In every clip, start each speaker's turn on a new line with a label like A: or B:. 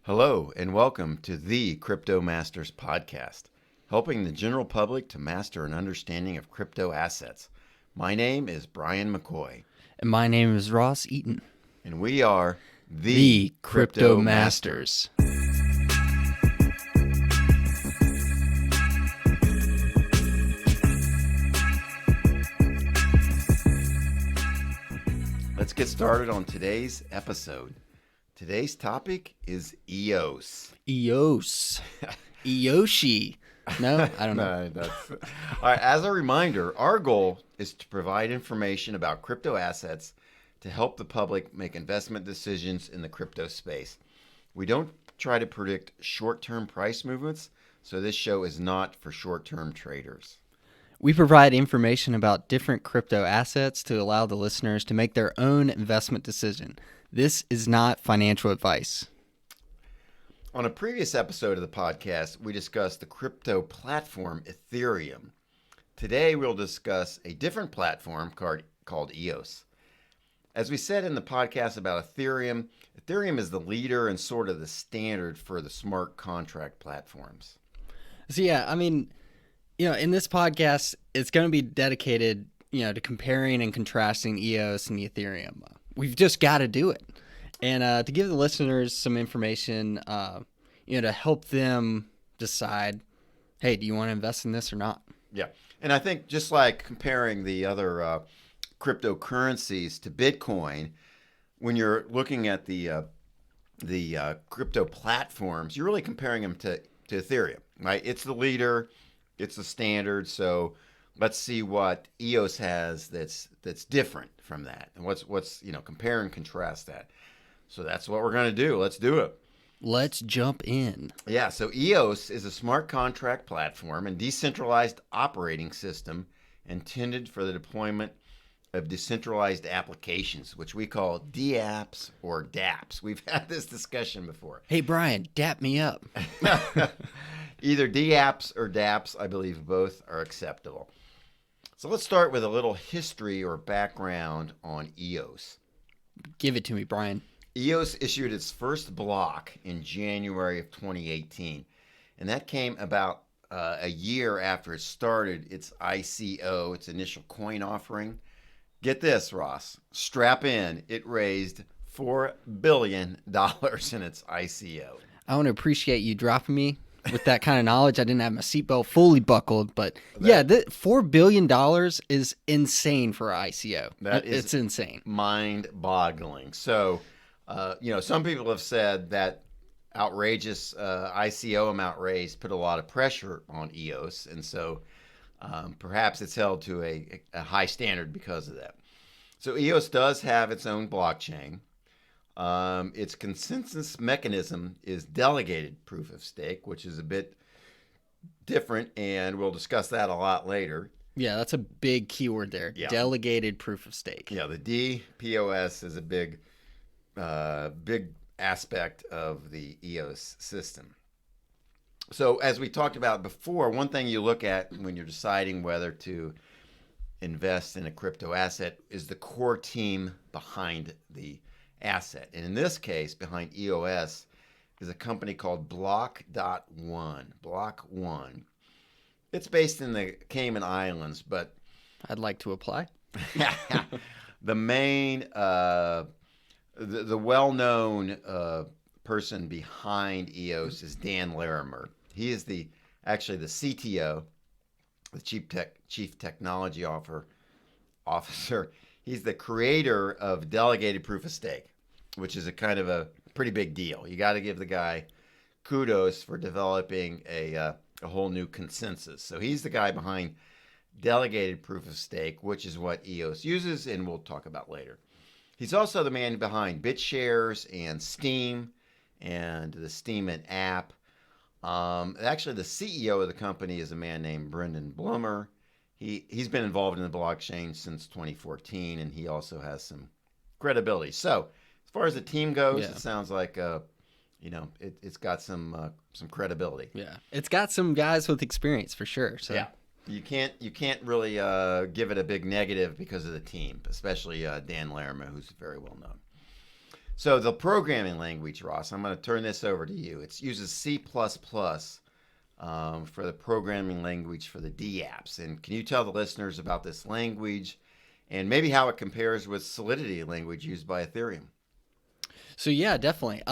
A: Hello, and welcome to the Crypto Masters podcast, helping the general public to master an understanding of crypto assets. My name is Brian McCoy.
B: And my name is Ross Eaton.
A: And we are
B: The Crypto Masters.
A: Let's get started on today's episode. Today's topic is EOS.
B: EOS. EOShi. No, I don't know.
A: All right, as a reminder, our goal is to provide information about crypto assets to help the public make investment decisions in the crypto space. We don't try to predict short-term price movements, so this show is not for short-term traders.
B: We provide information about different crypto assets to allow the listeners to make their own investment decision. This is not financial advice.
A: On a previous episode of the podcast, we discussed the crypto platform Ethereum. Today, we'll discuss a different platform called EOS. As we said in the podcast about Ethereum, Ethereum is the leader and sort of the standard for the smart contract platforms.
B: So in this podcast, it's going to be dedicated, to comparing and contrasting EOS and Ethereum. We've just got to do it. And to give the listeners some information, to help them decide, hey, do you want to invest in this or not?
A: Yeah. And I think just like comparing the other cryptocurrencies to Bitcoin, when you're looking at the crypto platforms, you're really comparing them to Ethereum, right? It's the leader. It's the standard, so let's see what EOS has that's different from that, and what's compare and contrast that. So that's what we're going to do. Let's do it.
B: Let's jump in.
A: Yeah. So EOS is a smart contract platform and decentralized operating system intended for the deployment of decentralized applications, which we call DApps or DApps. We've had this discussion before.
B: Hey Brian, dap me up.
A: Either DApps or DApps, I believe both are acceptable. So let's start with a little history or background on EOS.
B: Give it to me, Brian.
A: EOS issued its first block in January of 2018, and that came about a year after it started its ICO, its initial coin offering. Get this, Ross. Strap in. It raised $4 billion in its ICO.
B: I want to appreciate you dropping me with that kind of knowledge. I didn't have my seatbelt fully buckled, but $4 billion is insane for ICO. It's insane.
A: Mind-boggling. So, some people have said that outrageous ICO amount raised put a lot of pressure on EOS, and so perhaps it's held to a high standard because of that. So EOS does have its own blockchain. Its consensus mechanism is delegated proof of stake, which is a bit different, and we'll discuss that a lot later.
B: Yeah, that's a big keyword there.
A: Yeah.
B: Delegated proof of stake.
A: Yeah, the DPoS is a big aspect of the EOS system. So as we talked about before, one thing you look at when you're deciding whether to invest in a crypto asset is the core team behind the asset. And in this case, behind EOS is a company called Block.one. Block.one. It's based in the Cayman Islands, but
B: I'd like to apply.
A: the main, the well-known person behind EOS is Dan Larimer. He is actually the CTO, the Chief Technology Officer. He's the creator of delegated proof of stake, which is a kind of a pretty big deal. You got to give the guy kudos for developing a whole new consensus. So he's the guy behind delegated proof of stake, which is what EOS uses, and we'll talk about later. He's also the man behind BitShares and Steem and the Steem app. Actually, the CEO of the company is a man named Brendan Blummer. He's been involved in the blockchain since 2014, and he also has some credibility. So, as far as the team goes, It sounds like it's got some credibility.
B: Yeah, it's got some guys with experience for sure. So
A: yeah, you can't really give it a big negative because of the team, especially Dan Larimer, who's very well known. So the programming language, Ross, I'm going to turn this over to you. It uses C++ for the programming language for the D apps. And can you tell the listeners about this language and maybe how it compares with Solidity language used by Ethereum?
B: So yeah, definitely.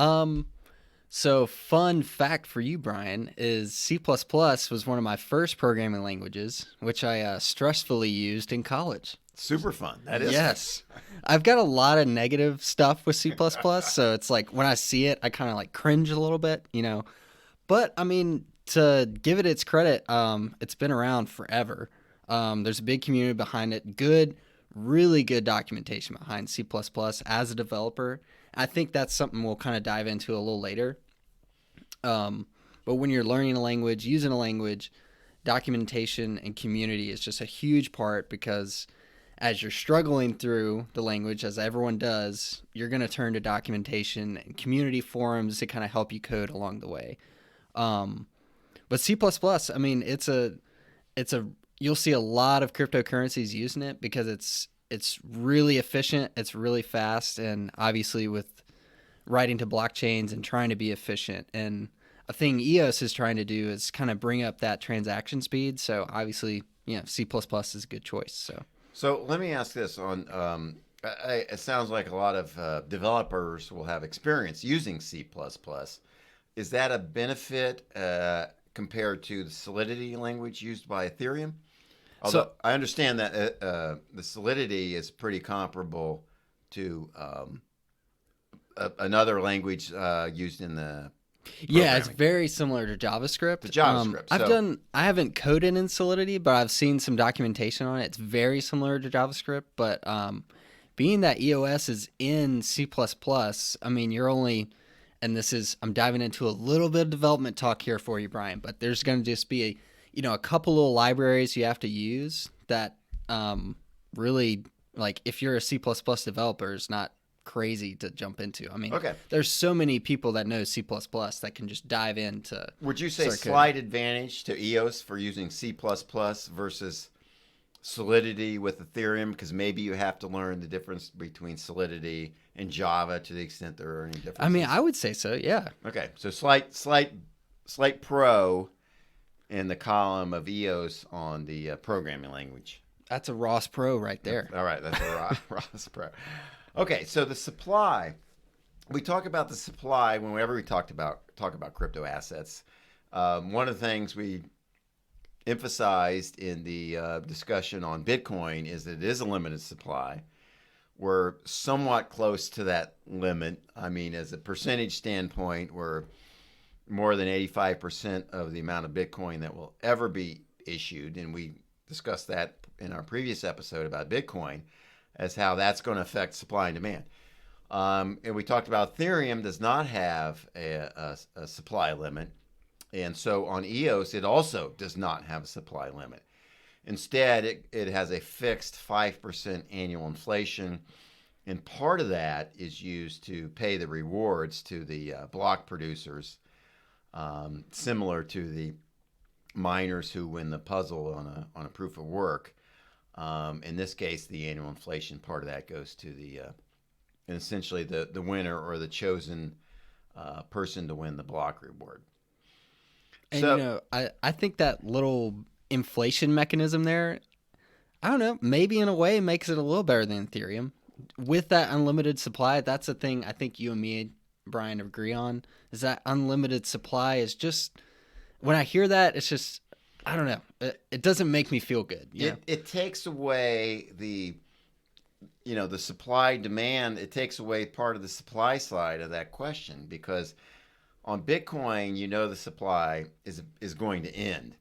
B: So fun fact for you, Brian, is C++ was one of my first programming languages, which I stressfully used in college.
A: Super fun. That is.
B: Yes. I've got a lot of negative stuff with C++, so it's like when I see it, I kind of like cringe a little bit, you know. But I mean, to give it its credit, it's been around forever. There's a big community behind it. Really good documentation behind C++ as a developer. I think that's something we'll kind of dive into a little later. But when you're learning a language, using a language, documentation and community is just a huge part, because as you're struggling through the language, as everyone does, you're going to turn to documentation and community forums to kind of help you code along the way. But C++, I mean, you'll see a lot of cryptocurrencies using it because it's really efficient, it's really fast, and obviously with writing to blockchains and trying to be efficient. And a thing EOS is trying to do is kind of bring up that transaction speed. So obviously, C++ is a good choice.
A: So let me ask this: it sounds like a lot of developers will have experience using C++. Is that a benefit compared to the Solidity language used by Ethereum? Although I understand that the Solidity is pretty comparable to another language used in the
B: Yeah, it's very similar to JavaScript.
A: The JavaScript.
B: I haven't coded in Solidity, but I've seen some documentation on it. It's very similar to JavaScript, but being that EOS is in C++, I mean, I'm diving into a little bit of development talk here for you, Brian, but there's going to just be a couple little libraries you have to use that really, like, if you're a C++ developer, is not crazy to jump into. I mean, There's so many people that know C++ that can just dive into.
A: Would you say slight advantage to EOS for using C++ versus Solidity with Ethereum? Because maybe you have to learn the difference between Solidity and Java to the extent there are any differences.
B: I mean, I would say so, yeah.
A: Okay, so slight pro in the column of EOS on the programming language.
B: That's a Ross Pro right there.
A: All right, that's a Ross Pro. Okay, so the supply. We talk about the supply whenever we talk about crypto assets. One of the things we emphasized in the discussion on Bitcoin is that it is a limited supply. We're somewhat close to that limit. I mean, as a percentage standpoint, we're more than 85% of the amount of Bitcoin that will ever be issued, and we discussed that in our previous episode about Bitcoin, as how that's going to affect supply and demand. And we talked about Ethereum does not have a supply limit. And so on EOS, it also does not have a supply limit. Instead, it has a fixed 5% annual inflation. And part of that is used to pay the rewards to the block producers, similar to the miners who win the puzzle on a proof of work. In this case, the annual inflation part of that goes to and essentially the winner or the chosen person to win the block reward.
B: And so, I think that little inflation mechanism there, I don't know, maybe in a way makes it a little better than Ethereum. With that unlimited supply, that's a thing I think you and me, Brian, agree on, is that unlimited supply is just, when I hear that, it's just, I don't know. It doesn't make me feel good.
A: It takes away the supply demand. It takes away part of the supply side of that question, because on Bitcoin, the supply is going to end,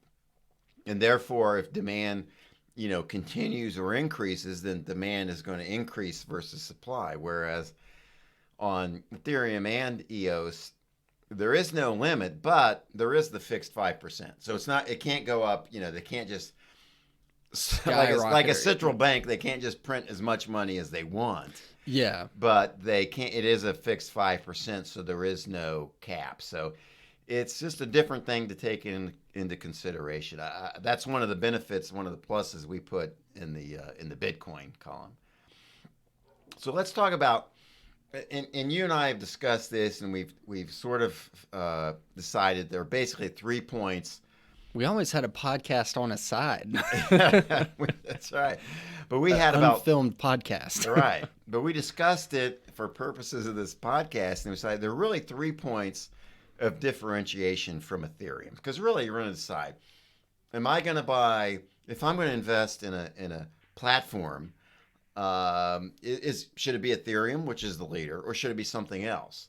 A: and therefore, if demand continues or increases, then demand is going to increase versus supply. Whereas on Ethereum and EOS, there is no limit, but there is the fixed 5%. So it can't go up. They can't just, like a central bank, they can't just print as much money as they want.
B: Yeah.
A: But they can't, it is a fixed 5%, so there is no cap. So it's just a different thing to take into consideration. That's one of the benefits, one of the pluses we put in the Bitcoin column. So let's talk about And you and I have discussed this, and we've sort of decided there are basically 3 points.
B: We always had a podcast on a side.
A: That's right. But we had about
B: unfilmed podcast.
A: right. But we discussed it for purposes of this podcast, and we decided there are really 3 points of differentiation from Ethereum. Because really, you're going to decide: am I going to buy? If I'm going to invest in a platform, should it be Ethereum, which is the leader, or should it be something else?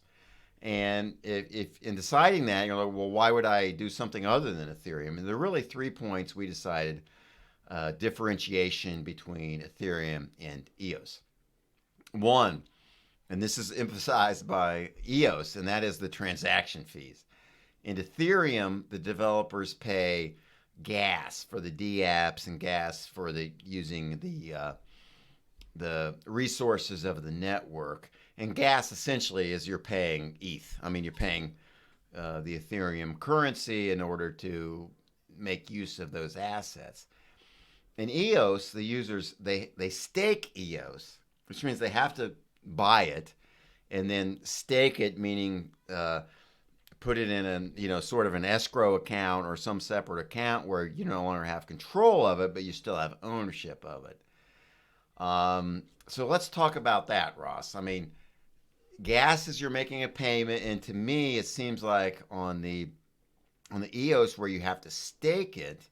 A: And if in deciding that, you're like, well, why would I do something other than Ethereum? And there are really 3 points we decided differentiation between Ethereum and EOS. One, and this is emphasized by EOS, and that is the transaction fees. In Ethereum, the developers pay gas for the dApps and gas for using the resources of the network. And gas essentially is you're paying ETH. I mean, you're paying the Ethereum currency in order to make use of those assets. In EOS, the users, they stake EOS, which means they have to buy it and then stake it, meaning put it in sort of an escrow account or some separate account where you no longer have control of it, but you still have ownership of it. So let's talk about that, Ross. I mean, gas is you're making a payment, and to me, it seems like on the EOS where you have to stake it.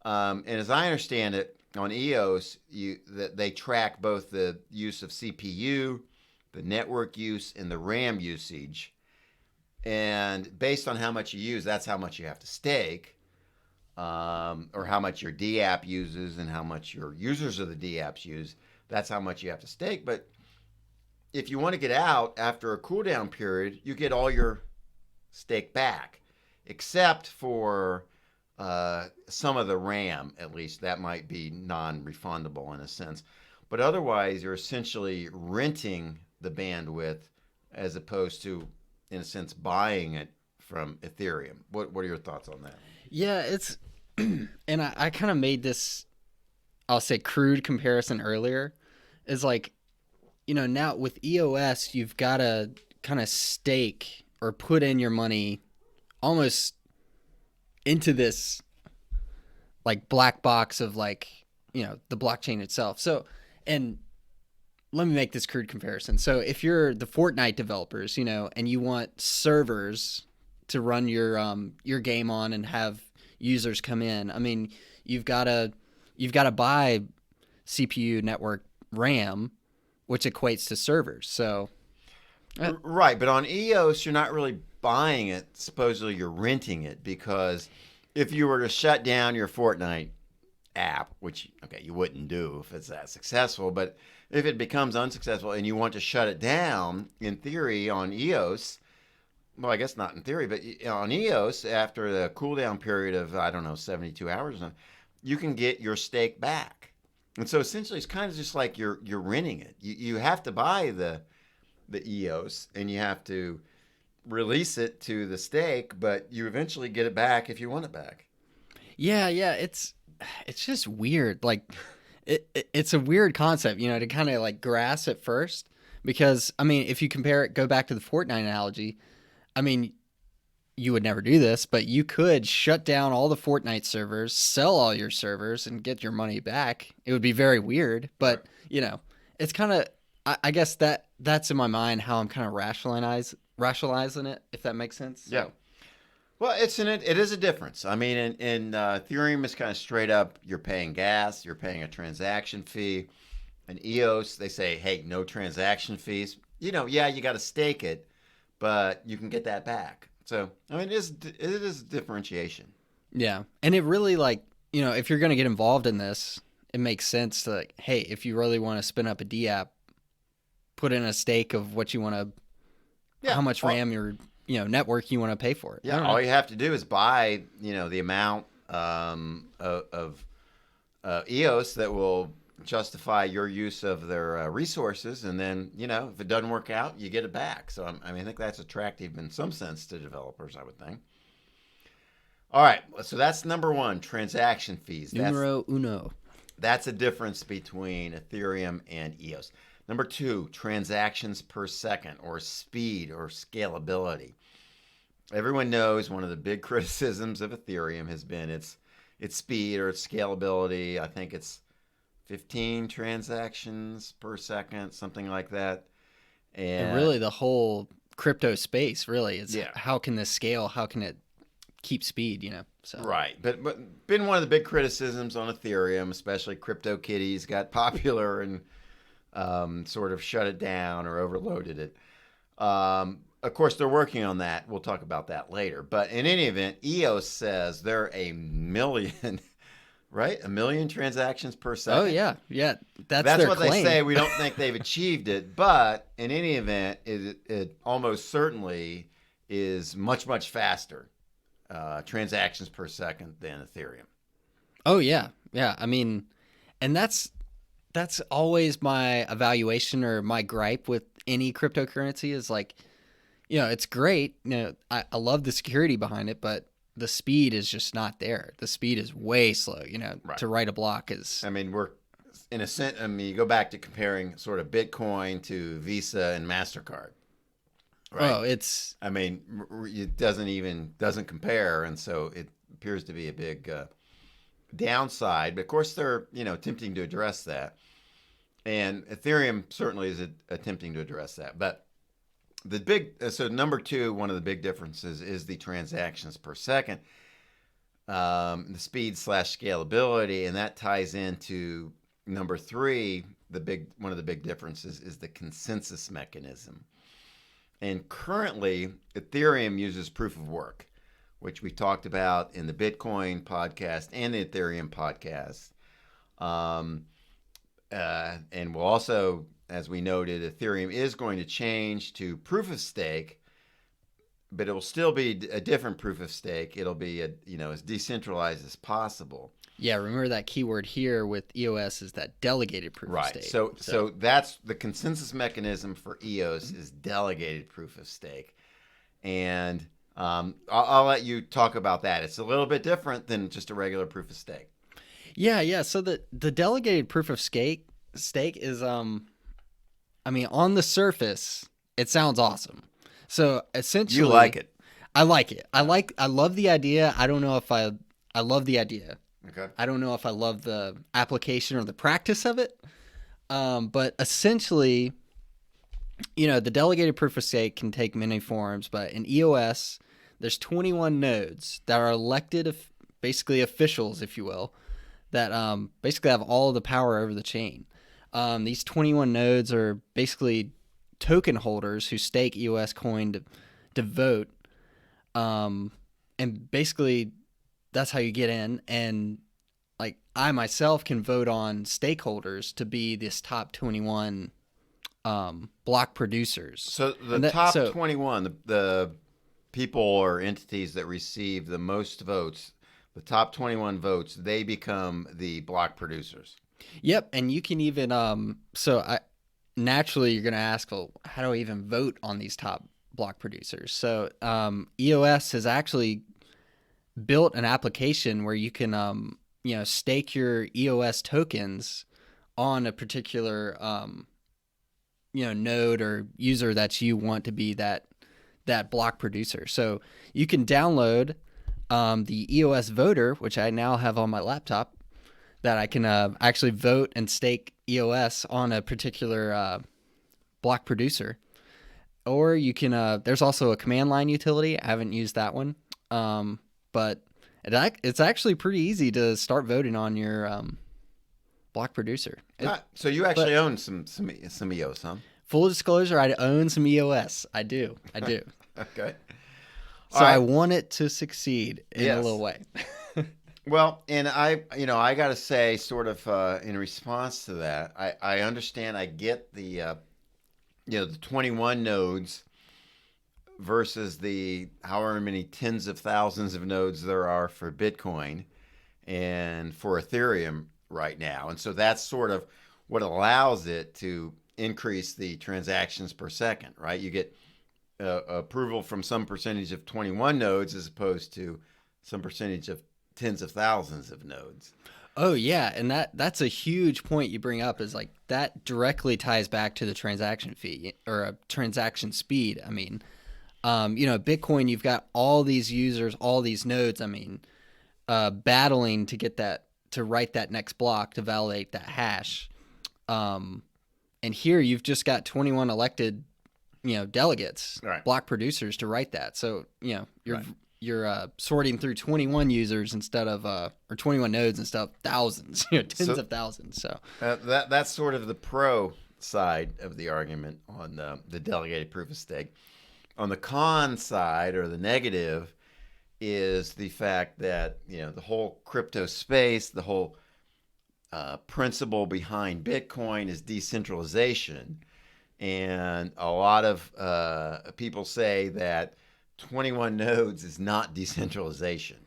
A: And as I understand it, on EOS, they track both the use of CPU, the network use, and the RAM usage. And based on how much you use, that's how much you have to stake, or how much your dApp uses and how much your users of the dApps use. That's how much you have to stake. But if you want to get out after a cooldown period, you get all your stake back, except for some of the RAM, at least. That might be non-refundable in a sense. But otherwise, you're essentially renting the bandwidth as opposed to, in a sense, buying it from Ethereum. What are your thoughts on that?
B: Yeah, it's and I kind of made this, I'll say, crude comparison earlier. Is like, now with EOS, you've got to kind of stake or put in your money almost into this like black box of like, the blockchain itself. So, and let me make this crude comparison. So if you're the Fortnite developers, and you want servers to run your game on and have users come in, I mean, you've got to buy CPU, network, RAM, which equates to servers. So
A: right, but on EOS, you're not really buying it. Supposedly, you're renting it, because if you were to shut down your Fortnite app, which you wouldn't do if it's that successful, but if it becomes unsuccessful and you want to shut it down, in theory on EOS, well, I guess not in theory, but on EOS, after the cooldown period of 72 hours, you can get your stake back. And so essentially, it's kind of just like you're renting it. You have to buy the EOS and you have to release it to the stake, but you eventually get it back if you want it back.
B: Yeah, it's just weird. Like it's a weird concept, to kind of like grasp at first, because I mean, if you go back to the Fortnite analogy, I mean, you would never do this, but you could shut down all the Fortnite servers, sell all your servers, and get your money back. It would be very weird, but it's kind of, I guess that's in my mind how I'm kind of rationalizing it, if that makes sense.
A: Yeah. Well, it is a difference. I mean, in Ethereum, it's kind of straight up. You're paying gas. You're paying a transaction fee. In EOS, they say, hey, no transaction fees. You got to stake it, but you can get that back. So, I mean, it is differentiation.
B: Yeah. And it really, like, if you're going to get involved in this, it makes sense to, like, hey, if you really want to spin up a dApp, put in a stake of what you want to, how much RAM your, network you want to pay for it.
A: Yeah. All you have to do is buy, the amount of EOS that will justify your use of their resources, and then if it doesn't work out, you get it back. So I think that's attractive in some sense to developers, I would think. All right, so that's number one, transaction fees.
B: Numero uno.
A: That's a difference between Ethereum and EOS. Number 2, transactions per second, or speed, or scalability. Everyone knows one of the big criticisms of Ethereum has been its speed or its scalability. I think it's 15 transactions per second, something like that.
B: And
A: And
B: really, the whole crypto space really is
A: yeah,
B: how can this scale? How can it keep speed? So
A: right. But been one of the big criticisms on Ethereum, especially CryptoKitties got popular and sort of shut it down or overloaded it. Of course, they're working on that. We'll talk about that later. But in any event, EOS says there are a million, right? A million transactions per second.
B: Oh yeah, yeah. That's
A: That's
B: their
A: what
B: claim.
A: they say. We don't think they've achieved it. But in any event, it almost certainly is much, much faster transactions per second than Ethereum.
B: Oh yeah, yeah. I mean, and that's always my evaluation or my gripe with any cryptocurrency is like, it's great. I love the security behind it, but the speed is just not there. The speed is way slow.
A: Right.
B: To write a block is.
A: I mean, we're in a sense. I mean, you go back to comparing sort of Bitcoin to Visa and Mastercard. Right.
B: Oh, it's.
A: I mean, it doesn't compare, and so it appears to be a big downside. But of course, they're attempting to address that, and Ethereum certainly is attempting to address that. But the big so number 2, one of the big differences is the transactions per second, the speed / scalability, and that ties into number 3. One of the big differences is the consensus mechanism. And currently, Ethereum uses proof of work, which we talked about in the Bitcoin podcast and the Ethereum podcast. And we'll also, as we noted, Ethereum is going to change to proof of stake, but it will still be a different proof of stake. It'll be as decentralized as possible.
B: Yeah, remember that keyword here with EOS is that delegated proof of stake.
A: So that's the consensus mechanism for EOS is delegated proof of stake, and I'll let you talk about that. It's a little bit different than just a regular proof of stake.
B: Yeah. So the delegated proof of stake is I mean, on the surface, it sounds awesome. So essentially,
A: You like it.
B: I like it. I love the idea. I don't know if I love the idea.
A: Okay.
B: I don't know if I love the application or the practice of it. But essentially, the delegated proof of stake can take many forms. But in EOS, there's 21 nodes that are elected, basically officials, if you will, that basically have all the power over the chain. These 21 nodes are basically token holders who stake EOS coin to vote. And basically, that's how you get in. And like I myself can vote on stakeholders to be this top 21 block producers.
A: So the top 21, the people or entities that receive the most votes, the top 21 votes, they become the block producers.
B: Yep, and you can even naturally you're going to ask, well, how do I even vote on these top block producers? So EOS has actually built an application where you can stake your EOS tokens on a particular node or user that you want to be that block producer. So you can download the EOS voter, which I now have on my laptop, that I can actually vote and stake EOS on a particular block producer. Or you can there's also a command line utility. I haven't used that one. But it's actually pretty easy to start voting on your block producer.
A: So you actually own some EOS, huh?
B: Full disclosure, I own some EOS. I do.
A: Okay.
B: So I want it to succeed in a little way.
A: Well, and I got to say, sort of in response to that, I understand. I get the the 21 nodes versus the however many tens of thousands of nodes there are for Bitcoin and for Ethereum right now. And so that's sort of what allows it to increase the transactions per second, right? You get approval from some percentage of 21 nodes as opposed to some percentage of tens of thousands of nodes.
B: Oh yeah, and that's a huge point you bring up is like that directly ties back to the transaction fee or a transaction speed. I mean, Bitcoin, you've got all these users, all these nodes. I mean, battling to get that to write that next block to validate that hash. And here you've just got 21 elected, delegates,
A: Right.
B: block producers to write that. So you're
A: Right.
B: you're sorting through 21 users instead of or 21 nodes instead of thousands, tens of thousands. So
A: That's sort of the pro side of the argument on the delegated proof of stake. On the con side, or the negative, is the fact that the whole crypto space, the whole principle behind Bitcoin is decentralization, and a lot of people say that 21 nodes is not decentralization.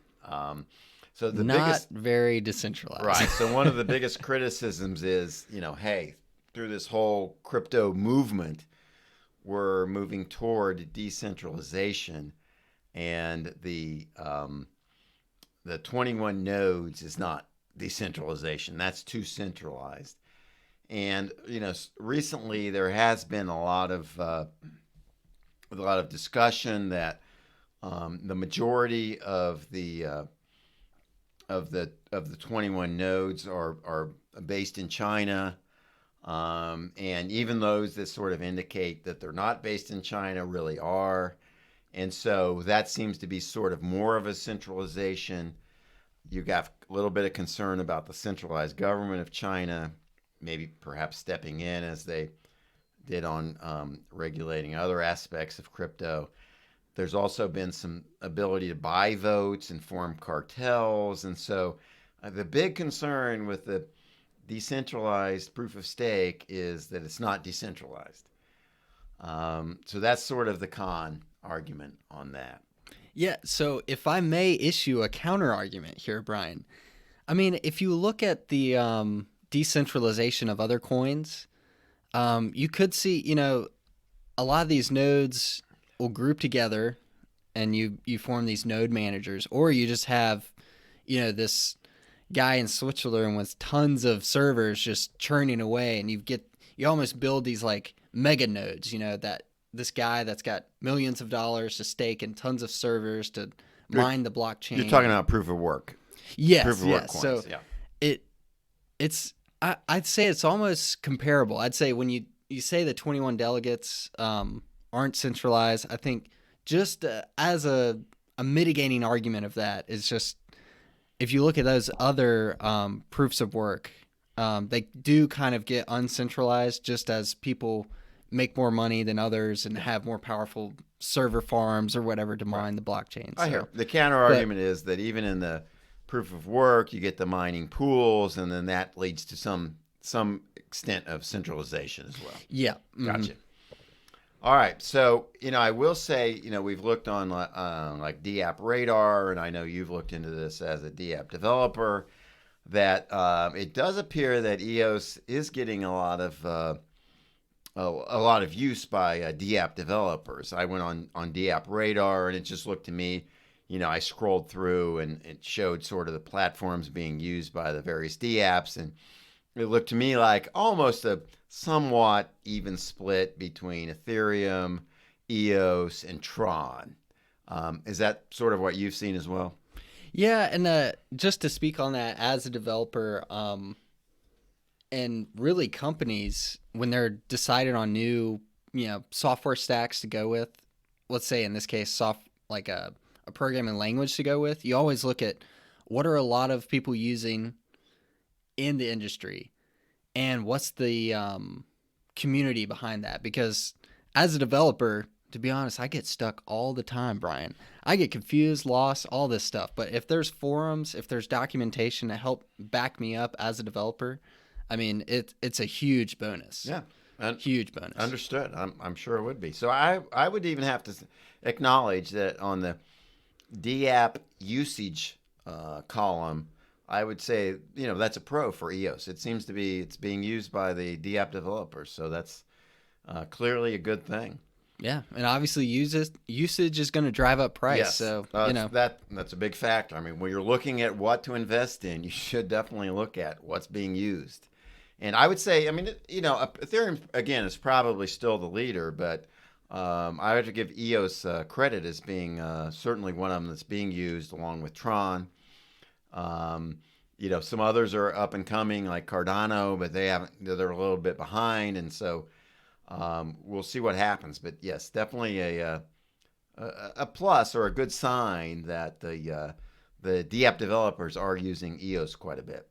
A: So the
B: not
A: biggest
B: very decentralized.
A: Right. So one of the biggest criticisms is, hey, through this whole crypto movement, we're moving toward decentralization, and the 21 nodes is not decentralization. That's too centralized. And recently there has been a lot of discussion that the majority of the 21 nodes are based in China, and even those that sort of indicate that they're not based in China really are. And so that seems to be sort of more of a centralization. You got a little bit of concern about the centralized government of China, maybe perhaps stepping in as they did on regulating other aspects of crypto. There's also been some ability to buy votes and form cartels. And so the big concern with the decentralized proof of stake is that it's not decentralized. So that's sort of the con argument on that.
B: Yeah, so if I may issue a counter argument here, Brian, I mean, if you look at the decentralization of other coins, you could see, a lot of these nodes will group together and you form these node managers, or you just have, this guy in Switzerland with tons of servers just churning away, and you almost build these like mega nodes, that this guy that's got millions of dollars to stake and tons of servers to mine the blockchain.
A: You're talking about proof of work.
B: Yes,
A: Proof of work
B: yes.
A: coins.
B: So
A: Yeah.
B: I'd say it's almost comparable. I'd say when you say the 21 delegates aren't centralized, I think just as a mitigating argument of that is just if you look at those other proofs of work, they do kind of get uncentralized just as people make more money than others and have more powerful server farms or whatever to mine the blockchain.
A: I hear. The counter argument is that even in the proof of work, you get the mining pools, and then that leads to some extent of centralization as well.
B: Yeah.
A: Gotcha. All right. So, I will say, we've looked on like DApp Radar, and I know you've looked into this as a DApp developer, that it does appear that EOS is getting a lot of use by DApp developers. I went on DApp Radar, and it just looked to me, I scrolled through and it showed sort of the platforms being used by the various DApps, and it looked to me like almost a somewhat even split between Ethereum, EOS, and Tron. Is that sort of what you've seen as well?
B: Yeah, and just to speak on that as a developer, and really companies when they're deciding on new, software stacks to go with, let's say in this case, like a programming language to go with, you always look at what are a lot of people using in the industry and what's the community behind that. Because as a developer, to be honest, I get stuck all the time, Brian. I get confused, lost, all this stuff. But if there's forums, if there's documentation to help back me up as a developer, I mean, it's a huge bonus.
A: Yeah.
B: Huge bonus.
A: Understood. I'm sure it would be. So I would even have to acknowledge that on the DApp usage column, I would say, that's a pro for EOS. It seems to be it's being used by the DApp developers. So that's clearly a good thing.
B: Yeah, and obviously usage is going to drive up price.
A: Yes,
B: So
A: that's a big factor. I mean, when you're looking at what to invest in, you should definitely look at what's being used. And I would say, I mean, Ethereum again is probably still the leader, but I have to give EOS credit as being certainly one of them that's being used along with Tron. Um, some others are up and coming like Cardano, but they haven't. They're a little bit behind, and so we'll see what happens. But yes, definitely a plus or a good sign that the DApp developers are using EOS quite a bit.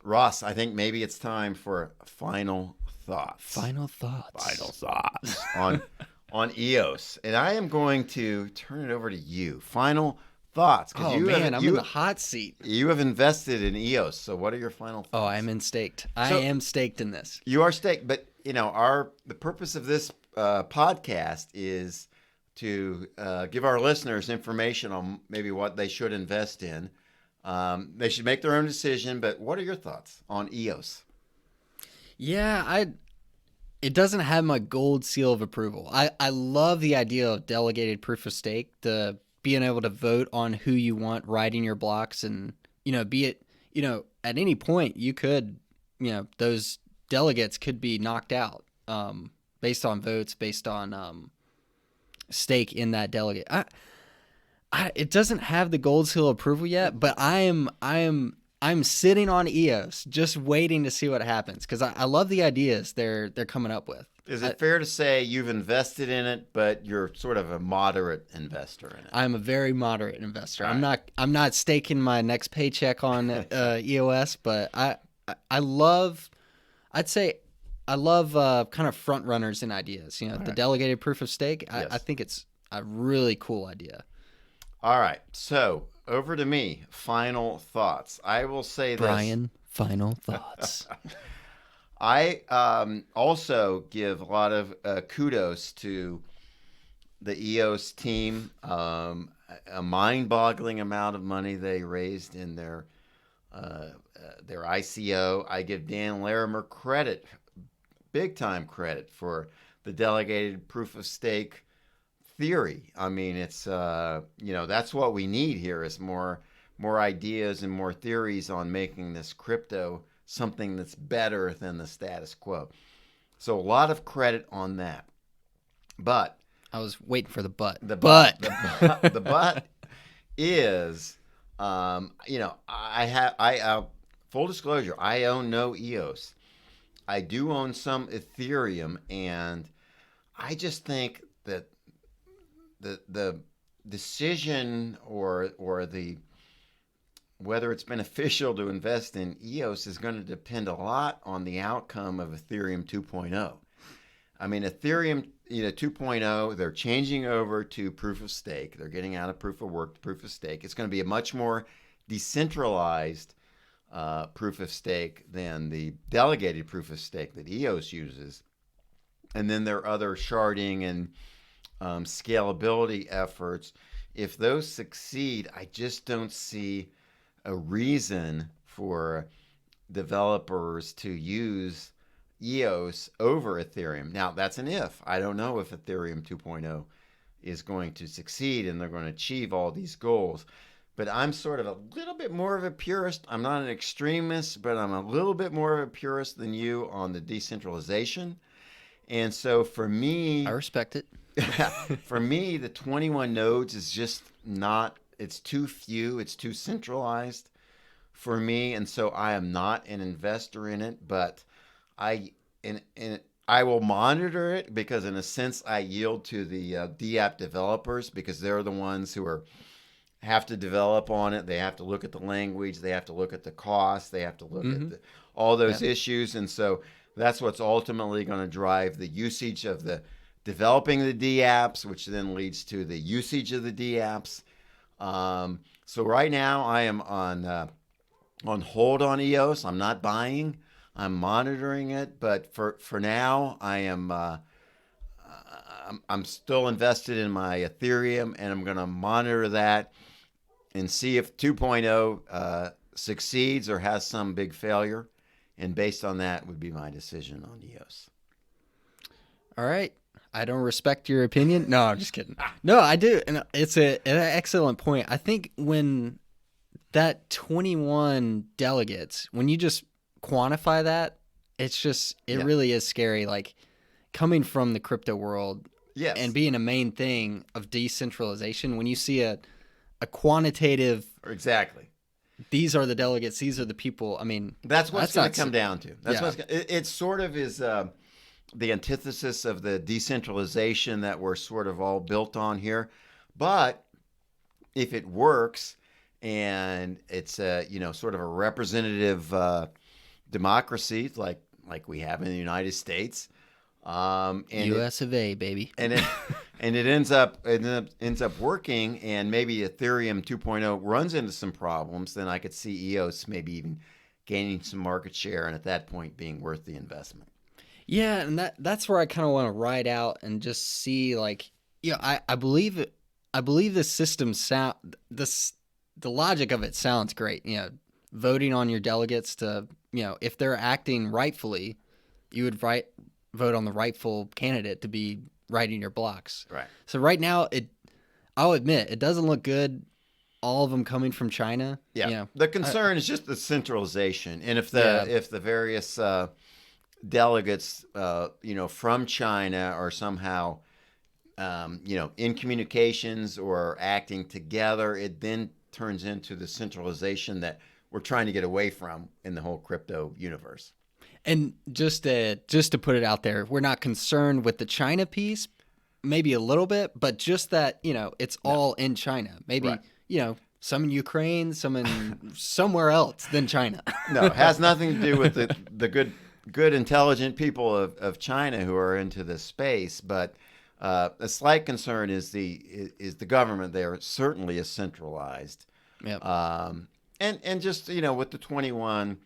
A: Ross, I think maybe it's time for final thoughts.
B: Final thoughts.
A: Final thoughts on EOS, and I am going to turn it over to you. Final thoughts.
B: Oh man, I'm in the hot seat.
A: You have invested in EOS, so what are your final thoughts?
B: Oh, I'm staked. I am staked in this.
A: You are staked, but the purpose of this podcast is to give our listeners information on maybe what they should invest in. They should make their own decision, but what are your thoughts on EOS?
B: Yeah, it doesn't have my gold seal of approval. I love the idea of delegated proof of stake, the being able to vote on who you want writing your blocks, and be it at any point you could those delegates could be knocked out based on votes, based on stake in that delegate. It doesn't have the gold seal approval yet, but I'm sitting on EOS, just waiting to see what happens because I love the ideas they're coming up with.
A: Is it fair to say you've invested in it, but you're sort of a moderate investor in it?
B: I'm a very moderate investor.
A: All
B: I'm not staking my next paycheck on EOS, but I love kind of front runners in ideas. The delegated proof of stake.
A: Yes.
B: I think it's a really cool idea.
A: All right, so over to me. Final thoughts. I will say this.
B: Brian, final thoughts.
A: I also give a lot of kudos to the EOS team. A mind-boggling amount of money they raised in their ICO. I give Dan Larimer credit, big time credit, for the delegated proof of stake theory. I mean, it's that's what we need here is more ideas and more theories on making this crypto something that's better than the status quo. So a lot of credit on that. But
B: I was waiting for the but.
A: The but is, full disclosure, I own no EOS. I do own some Ethereum, and I just think that the decision or the whether it's beneficial to invest in EOS is going to depend a lot on the outcome of Ethereum 2.0. I mean, Ethereum 2.0, they're changing over to proof of stake. They're getting out of proof of work to proof of stake. It's going to be a much more decentralized proof of stake than the delegated proof of stake that EOS uses. And then there are other sharding and scalability efforts. If those succeed, I just don't see a reason for developers to use EOS over Ethereum. Now, that's an if. I don't know if Ethereum 2.0 is going to succeed and they're going to achieve all these goals. But I'm sort of a little bit more of a purist. I'm not an extremist, but I'm a little bit more of a purist than you on the decentralization. And so for me,
B: I respect it.
A: For me, the 21 nodes is just not, it's too few, it's too centralized for me. And so I am not an investor in it, but I will monitor it because in a sense I yield to the DApp developers because they're the ones who have to develop on it. They have to look at the language, they have to look at the cost, they have to look at all those issues. And so that's what's ultimately going to drive the usage of the developing the DApps, which then leads to the usage of the DApps. So right now I am on hold on EOS. I'm not buying. I'm monitoring it, but for now I am I'm still invested in my Ethereum, and I'm going to monitor that and see if 2.0 succeeds or has some big failure, and based on that would be my decision on EOS.
B: All right. I don't respect your opinion. No, I'm just kidding. No, I do. And it's an excellent point. I think when that 21 delegates, when you just quantify that, it
A: Yeah.
B: really is scary. Like coming from the crypto world
A: Yes.
B: and being a main thing of decentralization, when you see a quantitative,
A: Exactly.
B: these are the delegates, these are the people. I mean,
A: That's what's
B: That's
A: going
B: not
A: to come down to. That's
B: yeah.
A: what's it sort of is the antithesis of the decentralization that we're sort of all built on here. But if it works and it's a sort of a representative democracy like we have in the United States, and
B: US of A, baby.
A: and it ends up working, and maybe Ethereum 2.0 runs into some problems, then I could see EOS maybe even gaining some market share, and at that point being worth the investment.
B: Yeah, and that's where I kind of want to ride out and just see, like, I believe this system the logic of it sounds great. Voting on your delegates to, if they're acting rightfully, you would vote on the rightful candidate to be writing your blocks.
A: Right.
B: So right now, I'll admit, it doesn't look good. All of them coming from China.
A: Yeah. The concern is just the centralization, and if the various delegates, from China are somehow, in communications or acting together, it then turns into the centralization that we're trying to get away from in the whole crypto universe.
B: And just to put it out there, we're not concerned with the China piece, maybe a little bit, but just that, it's all in China. Maybe,
A: Right.
B: Some in Ukraine, some in somewhere else than China.
A: No, it has nothing to do with the good intelligent people of China who are into this space, but a slight concern is the government there certainly is centralized.
B: Yep.
A: And just with the 21,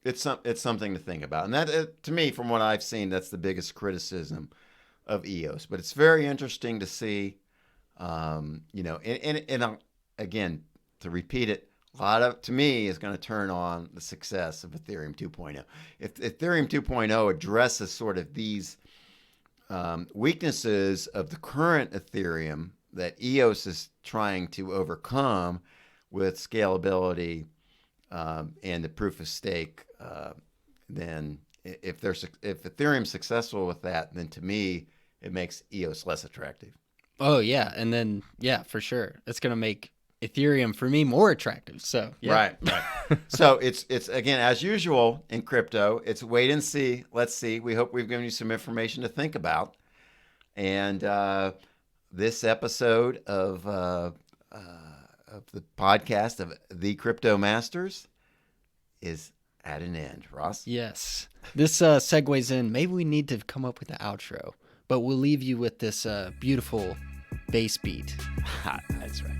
A: it's something to think about. And that to me, from what I've seen, that's the biggest criticism of EOS. But it's very interesting to see, and again, to repeat it, a lot of, to me, is going to turn on the success of Ethereum 2.0. If Ethereum 2.0 addresses sort of these weaknesses of the current Ethereum that EOS is trying to overcome with scalability and the proof of stake, then if Ethereum's successful with that, then to me, it makes EOS less attractive.
B: Oh, yeah. And then, yeah, for sure. It's going to make Ethereum, for me, more attractive. So, yeah.
A: Right. So it's again, as usual in crypto, it's wait and see. Let's see. We hope we've given you some information to think about. And this episode of the podcast of The Crypto Masters is at an end. Ross?
B: Yes. This segues in. Maybe we need to come up with an outro, but we'll leave you with this beautiful bass beat.
A: That's right.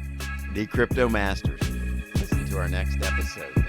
A: The Crypto Masters. Listen to our next episode.